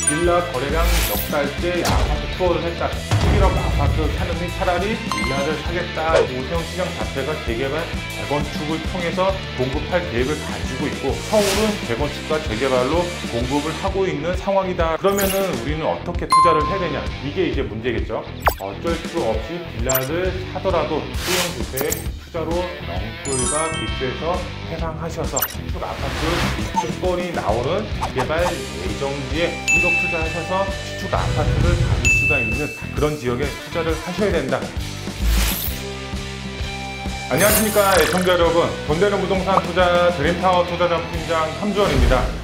빌라 거래량 넉 달째 아파트 투어를 했다. 11억 아파트 사느니 차라리 빌라를 사겠다. 오세훈 시장 자체가 재개발, 재건축을 통해서 공급할 계획을 가지고 있고 서울은 재건축과 재개발로 공급을 하고 있는 상황이다. 그러면은 우리는 어떻게 투자를 해야 되냐? 이게 이제 문제겠죠. 어쩔 수 없이 빌라를 사더라도 소형주택 투자로 넝굴과 빅스에서 해상하셔서 신축 아파트 입주권이 나오는 재개발 예정지에 1억 투자하셔서 신축 아파트를 받을 수가 있는 그런 지역에 투자를 하셔야 된다. 안녕하십니까 애청자 여러분, 돈 되는 부동산 투자 드림타워 투자자문 팀장 함주원입니다.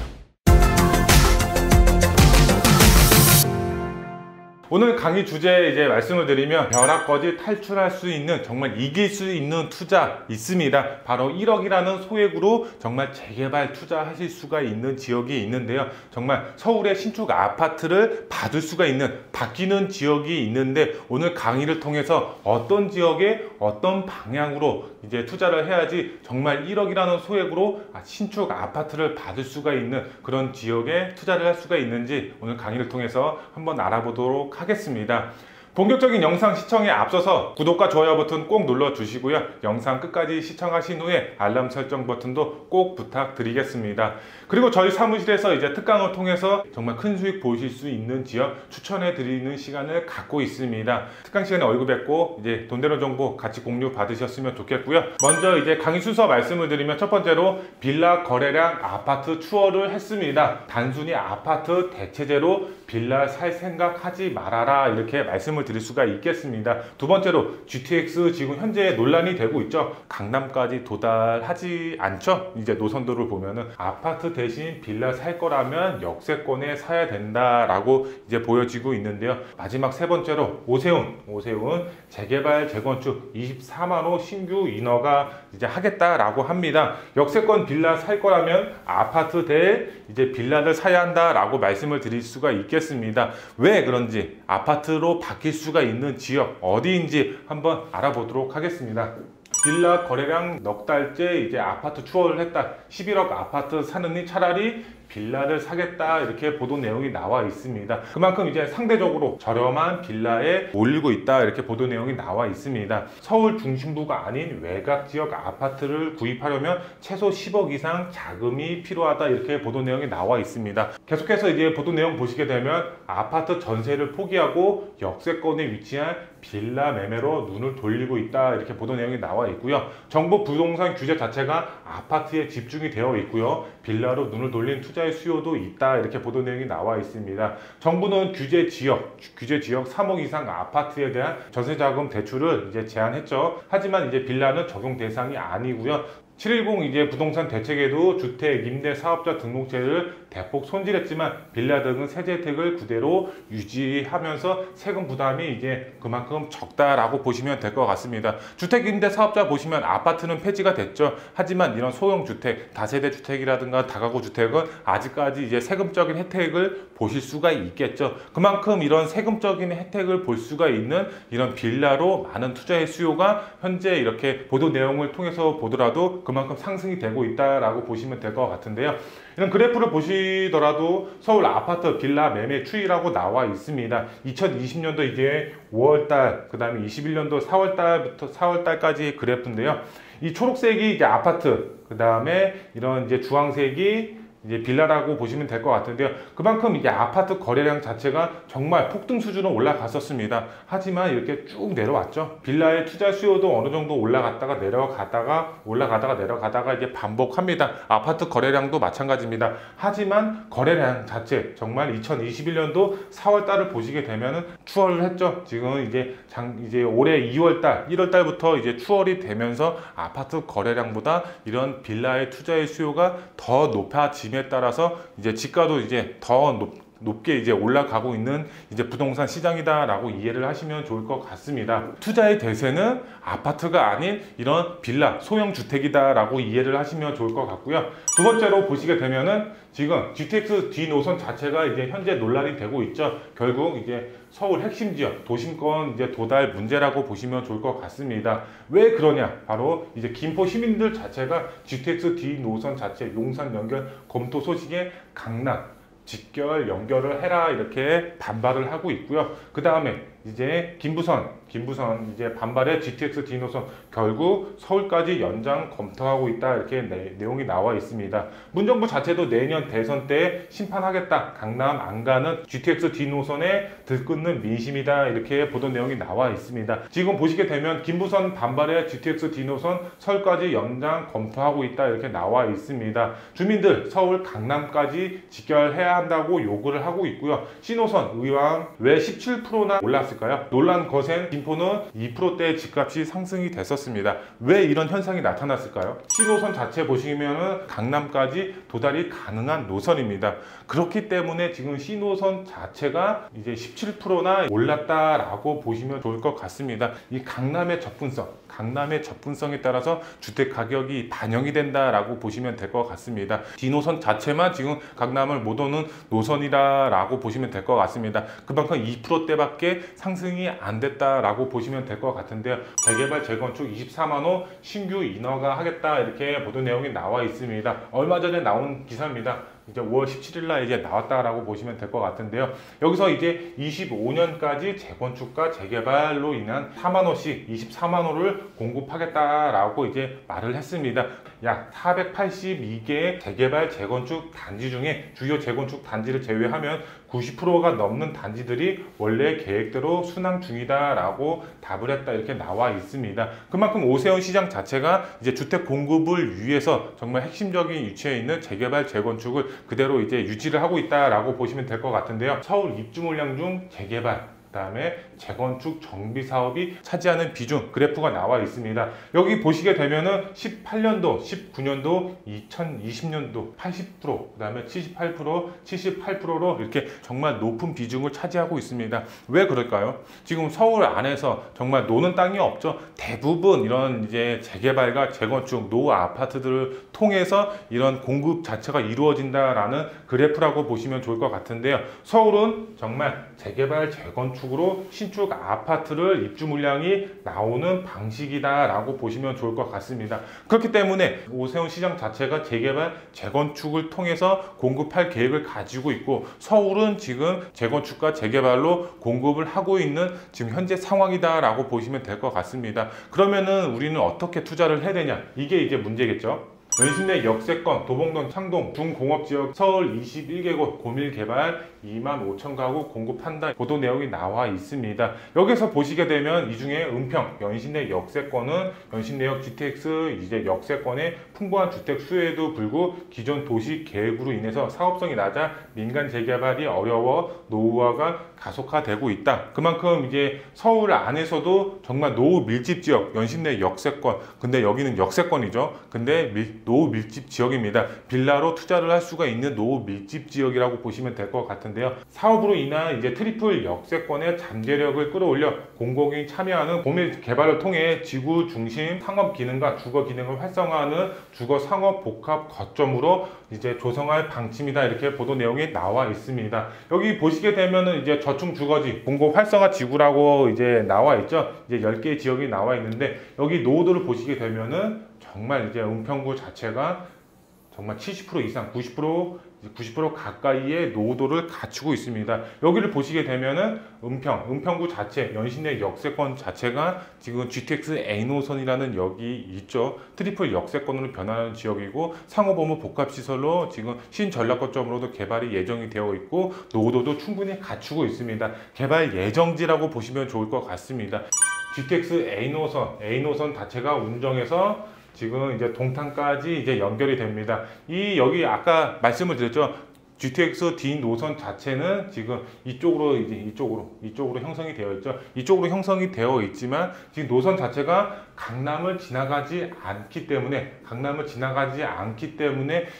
오늘 강의 주제 이제 말씀을 드리면 벼락거지 탈출할 수 있는, 정말 이길 수 있는 투자 있습니다. 바로 1억이라는 소액으로 정말 재개발 투자하실 수가 있는 지역이 있는데요. 정말 서울의 신축 아파트를 받을 수가 있는, 바뀌는 지역이 있는데 오늘 강의를 통해서 어떤 지역에 어떤 방향으로 이제 투자를 해야지 정말 1억이라는 소액으로 신축 아파트를 받을 수가 있는 그런 지역에 투자를 할 수가 있는지 오늘 강의를 통해서 한번 알아보도록 하겠습니다. 본격적인 영상 시청에 앞서서 구독과 좋아요 버튼 꼭 눌러 주시고요. 영상 끝까지 시청하신 후에 알람 설정 버튼도 꼭 부탁드리겠습니다. 그리고 저희 사무실에서 이제 특강을 통해서 정말 큰 수익 보실 수 있는 지역 추천해 드리는 시간을 갖고 있습니다. 특강 시간에 얼굴 뵙고 이제 돈 되는 정보 같이 공유 받으셨으면 좋겠고요. 먼저 이제 강의 순서 말씀을 드리면 첫 번째로 빌라 거래량 아파트 투어를 했습니다. 단순히 아파트 대체제로 빌라 살 생각하지 말아라, 이렇게 말씀을 드릴 수가 있겠습니다. 두 번째로 GTX 지금 현재 논란이 되고 있죠. 강남까지 도달하지 않죠. 이제 노선도를 보면은 아파트 대신 빌라 살 거라면 역세권에 사야 된다라고 이제 보여지고 있는데요. 마지막 세 번째로 오세훈 재개발 재건축 24만호 신규 인허가 이제 하겠다라고 합니다. 역세권 빌라 살 거라면 아파트 대 이제 빌라를 사야 한다라고 말씀을 드릴 수가 있겠습니다. 왜 그런지, 아파트로 바뀔 수가 있는 지역 어디인지 한번 알아보도록 하겠습니다. 빌라 거래량 넉 달째 이제 아파트 투어를 했다. 11억 아파트 사느니 차라리 빌라를 사겠다, 이렇게 보도 내용이 나와 있습니다. 그만큼 이제 상대적으로 저렴한 빌라에 몰리고 있다, 이렇게 보도 내용이 나와 있습니다. 서울 중심부가 아닌 외곽 지역 아파트를 구입하려면 최소 10억 이상 자금이 필요하다, 이렇게 보도 내용이 나와 있습니다. 계속해서 이제 보도 내용 보시게 되면 아파트 전세를 포기하고 역세권에 위치한 빌라 매매로 눈을 돌리고 있다, 이렇게 보도 내용이 나와 있고요. 정부 부동산 규제 자체가 아파트에 집중이 되어 있고요. 빌라로 눈을 돌린 투자의 수요도 있다, 이렇게 보도 내용이 나와 있습니다. 정부는 규제 지역 3억 이상 아파트에 대한 전세자금 대출을 이제 제한했죠. 하지만 이제 빌라는 적용 대상이 아니고요. 710 이제 부동산 대책에도 주택 임대 사업자 등록제를 대폭 손질했지만 빌라 등은 세제 혜택을 그대로 유지하면서 세금 부담이 이제 그만큼 적다라고 보시면 될 것 같습니다. 주택 임대 사업자 보시면 아파트는 폐지가 됐죠. 하지만 이런 소형 주택, 다세대 주택이라든가 다가구 주택은 아직까지 이제 세금적인 혜택을 보실 수가 있겠죠. 그만큼 이런 세금적인 혜택을 볼 수가 있는 이런 빌라로 많은 투자의 수요가 현재 이렇게 보도 내용을 통해서 보더라도 그만큼 상승이 되고 있다라고 보시면 될 것 같은데요. 이런 그래프를 보시더라도 서울 아파트 빌라 매매 추이라고 나와 있습니다. 2020년도 이제 5월달, 그 다음에 21년도 4월달까지 그래프인데요. 이 초록색이 이제 아파트, 그 다음에 이런 이제 주황색이 이제 빌라라고 보시면 될 것 같은데요. 그만큼 이게 아파트 거래량 자체가 정말 폭등 수준으로 올라갔었습니다. 하지만 이렇게 쭉 내려왔죠. 빌라의 투자 수요도 어느 정도 올라갔다가 내려가다가 이제 반복합니다. 아파트 거래량도 마찬가지입니다. 하지만 거래량 자체 정말 2021년도 4월달을 보시게 되면은 추월을 했죠. 지금 이제 올해 2월달, 1월달부터 이제 추월이 되면서 아파트 거래량보다 이런 빌라의 투자의 수요가 더 높아지면 따라서 이제 지가도 이제 더 높게 이제 올라가고 있는 이제 부동산 시장이다라고 이해를 하시면 좋을 것 같습니다. 투자의 대세는 아파트가 아닌 이런 빌라, 소형 주택이다라고 이해를 하시면 좋을 것 같고요. 두 번째로 보시게 되면은 지금 GTX D 노선 자체가 이제 현재 논란이 되고 있죠. 결국 이제 서울 핵심 지역, 도심권 이제 도달 문제라고 보시면 좋을 것 같습니다. 왜 그러냐? 바로 이제 김포 시민들 자체가 GTX D 노선 자체 용산 연결 검토 소식에 강남, 직결 연결을 해라 이렇게 반발을 하고 있고요. 그 다음에 이제 김부선 이제 반발의 GTX D 노선 결국 서울까지 연장 검토하고 있다 이렇게 내용이 나와 있습니다. 문정부 자체도 내년 대선 때 심판하겠다, 강남 안 가는 GTX D 노선에 들끓는 민심이다 이렇게 보도 내용이 나와 있습니다. 지금 보시게 되면 김부선 반발의 GTX D 노선 서울까지 연장 검토하고 있다 이렇게 나와 있습니다. 주민들 서울 강남까지 직결해야 한다고 요구를 하고 있고요. C노선 의왕 왜 17%나 올랐을까요? 논란 거센 김포는 2%대 집값이 상승이 됐었습니다. 왜 이런 현상이 나타났을까요? C노선 자체 보시면은 강남까지 도달이 가능한 노선입니다. 그렇기 때문에 지금 C노선 자체가 이제 17%나 올랐다라고 보시면 좋을 것 같습니다. 이 강남의 접근성에 따라서 주택 가격이 반영이 된다라고 보시면 될 것 같습니다. D노선 자체만 지금 강남을 못 오는 노선이라고 보시면 될 것 같습니다. 그만큼 2%대밖에 상승이 안 됐다라고 보시면 될 것 같은데요. 재개발 재건축 24만호 신규 인허가 하겠다 이렇게 보도 내용이 나와 있습니다. 얼마 전에 나온 기사입니다. 이제 5월 17일 날 이제 나왔다라고 보시면 될 것 같은데요. 여기서 이제 25년까지 재건축과 재개발로 인한 4만호씩 24만호를 공급하겠다라고 이제 말을 했습니다. 약 482개의 재개발 재건축 단지 중에 주요 재건축 단지를 제외하면 90%가 넘는 단지들이 원래 계획대로 순항 중이다라고 답을 했다 이렇게 나와 있습니다. 그만큼 오세훈 시장 자체가 이제 주택 공급을 위해서 정말 핵심적인 위치에 있는 재개발 재건축을 그대로 이제 유지를 하고 있다라고 보시면 될 것 같은데요. 서울 입주 물량 중 재개발 그다음에 재건축 정비 사업이 차지하는 비중 그래프가 나와 있습니다. 여기 보시게 되면은 18년도, 19년도, 2020년도 80%, 그다음에 78%로 이렇게 정말 높은 비중을 차지하고 있습니다. 왜 그럴까요? 지금 서울 안에서 정말 노는 땅이 없죠. 대부분 이런 이제 재개발과 재건축 노후 아파트들을 통해서 이런 공급 자체가 이루어진다라는 그래프라고 보시면 좋을 것 같은데요. 서울은 정말 재개발 재건축 으로 신축 아파트를 입주 물량이 나오는 방식이다라고 보시면 좋을 것 같습니다. 그렇기 때문에 오세훈 시장 자체가 재개발, 재건축을 통해서 공급할 계획을 가지고 있고 서울은 지금 재건축과 재개발로 공급을 하고 있는 지금 현재 상황이다라고 보시면 될 것 같습니다. 그러면은 우리는 어떻게 투자를 해야 되냐? 이게 이제 문제겠죠. 연신내 역세권, 도봉동, 창동, 중공업지역 서울 21개곳 고밀개발 25,000가구 공급한다 보도 내용이 나와 있습니다. 여기서 보시게 되면 이 중에 은평, 연신내 역세권은 연신내역 GTX 이제 역세권의 풍부한 주택 수요에도 불구 기존 도시 계획으로 인해서 사업성이 낮아 민간 재개발이 어려워 노후화가 가속화되고 있다. 그만큼 이제 서울 안에서도 정말 노후 밀집 지역, 연신내 역세권, 근데 여기는 역세권이죠. 근데 노후 밀집 지역입니다. 빌라로 투자를 할 수가 있는 노후 밀집 지역이라고 보시면 될 것 같은데요. 사업으로 인한 이제 트리플 역세권의 잠재력을 끌어올려 공공이 참여하는 고밀 개발을 통해 지구 중심 상업 기능과 주거 기능을 활성화하는 주거 상업 복합 거점으로 이제 조성할 방침이다 이렇게 보도 내용이 나와 있습니다. 여기 보시게 되면은 이제 저층 주거지 공공 활성화 지구라고 이제 나와 있죠. 이제 10개의 지역이 나와 있는데 여기 노후도를 보시게 되면은 정말 이제 은평구 자체가 정말 70% 이상 90% 가까이의 노후도를 갖추고 있습니다. 여기를 보시게 되면은 은평구 자체, 연신내 역세권 자체가 지금 GTX A노선이라는 여기 있죠. 트리플 역세권으로 변하는 지역이고 상호범위 복합시설로 지금 신전략거점으로도 개발이 예정이 되어 있고 노후도도 충분히 갖추고 있습니다. 개발 예정지라고 보시면 좋을 것 같습니다. GTX A노선 자체가 운정해서 지금 이제 동탄까지 이제 연결이 됩니다. 여기 아까 말씀을 드렸죠. GTX D 노선 자체는 지금 이쪽으로 형성이 되어 있죠. 이쪽으로 형성이 되어 있지만 지금 노선 자체가 강남을 지나가지 않기 때문에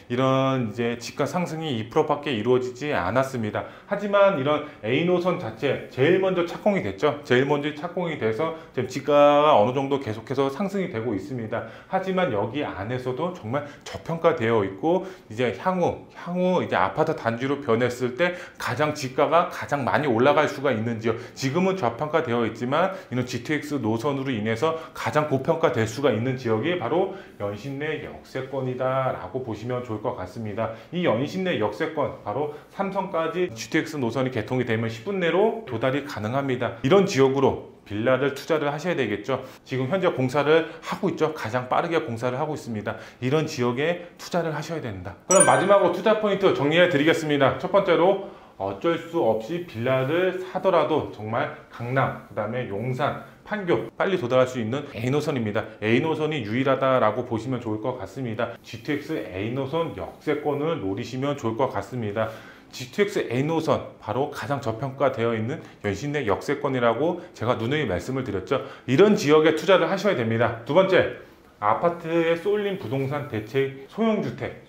이런 이제 집가 상승이 2%밖에 이루어지지 않았습니다. 하지만 이런 A 노선 자체 제일 먼저 착공이 됐죠. 제일 먼저 착공이 돼서 지금 집가가 어느 정도 계속해서 상승이 되고 있습니다. 하지만 여기 안에서도 정말 저평가되어 있고 이제 향후 이제 아파트 아파트 단지로 변했을 때 가장 지가가 가장 많이 올라갈 수가 있는 지역, 지금은 저평가되어 있지만 이런 GTX 노선으로 인해서 가장 고평가될 수가 있는 지역이 바로 연신내 역세권이다 라고 보시면 좋을 것 같습니다. 이 연신내 역세권, 바로 삼성까지 GTX 노선이 개통이 되면 10분 내로 도달이 가능합니다. 이런 지역으로 빌라를 투자를 하셔야 되겠죠. 지금 현재 공사를 하고 있죠. 가장 빠르게 공사를 하고 있습니다. 이런 지역에 투자를 하셔야 된다. 그럼 마지막으로 투자 포인트 정리해 드리겠습니다. 첫 번째로 어쩔 수 없이 빌라를 사더라도 정말 강남, 그 다음에 용산, 판교 빨리 도달할 수 있는 A노선입니다. A노선이 유일하다라고 보시면 좋을 것 같습니다. GTX A노선 역세권을 노리시면 좋을 것 같습니다. GTX A노선 바로 가장 저평가되어 있는 연신내 역세권이라고 제가 누누이 말씀을 드렸죠. 이런 지역에 투자를 하셔야 됩니다. 두 번째, 아파트에 쏠린 부동산 대책 소형주택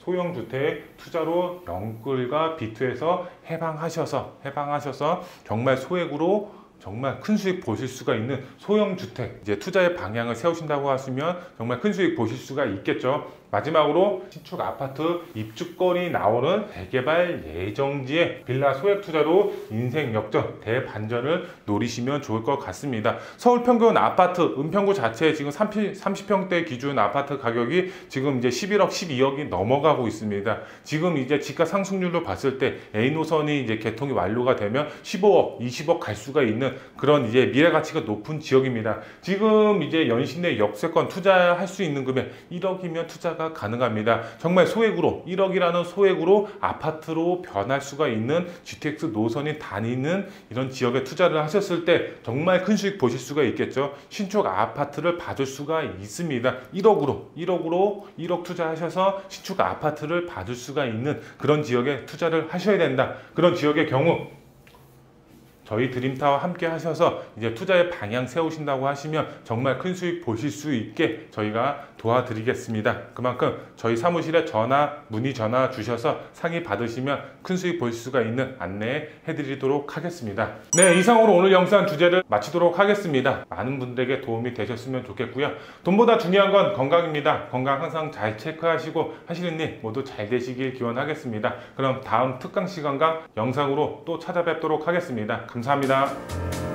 투자로 영끌과 B2에서 해방하셔서 정말 소액으로 정말 큰 수익 보실 수가 있는 소형주택 이제 투자의 방향을 세우신다고 하시면 정말 큰 수익 보실 수가 있겠죠. 마지막으로 신축 아파트 입주권이 나오는 재개발 예정지에 빌라 소액 투자로 인생 역전 대반전을 노리시면 좋을 것 같습니다. 서울 평균 아파트 은평구 자체에 지금 30평대 기준 아파트 가격이 지금 이제 11억 12억이 넘어가고 있습니다. 지금 이제 지가 상승률로 봤을 때 A노선이 이제 개통이 완료가 되면 15억 20억 갈 수가 있는 그런 이제 미래 가치가 높은 지역입니다. 지금 이제 연신내 역세권 투자할 수 있는 금액 1억이면 투자가 가능합니다. 정말 소액으로 1억이라는 소액으로 아파트로 변할 수가 있는 GTX 노선이 다니는 이런 지역에 투자를 하셨을 때 정말 큰 수익 보실 수가 있겠죠. 신축 아파트를 받을 수가 있습니다. 1억 투자하셔서 신축 아파트를 받을 수가 있는 그런 지역에 투자를 하셔야 된다. 그런 지역의 경우 저희 드림타와 함께 하셔서 이제 투자의 방향 세우신다고 하시면 정말 큰 수익 보실 수 있게 저희가 도와드리겠습니다. 그만큼 저희 사무실에 문의 전화 주셔서 상의 받으시면 큰 수익 보실 수가 있는 안내 해드리도록 하겠습니다. 네, 이상으로 오늘 영상 주제를 마치도록 하겠습니다. 많은 분들에게 도움이 되셨으면 좋겠고요. 돈보다 중요한 건 건강입니다. 건강 항상 잘 체크하시고 하시는 일 모두 잘 되시길 기원하겠습니다. 그럼 다음 특강시 건강 영상으로 또 찾아뵙도록 하겠습니다. 감사합니다.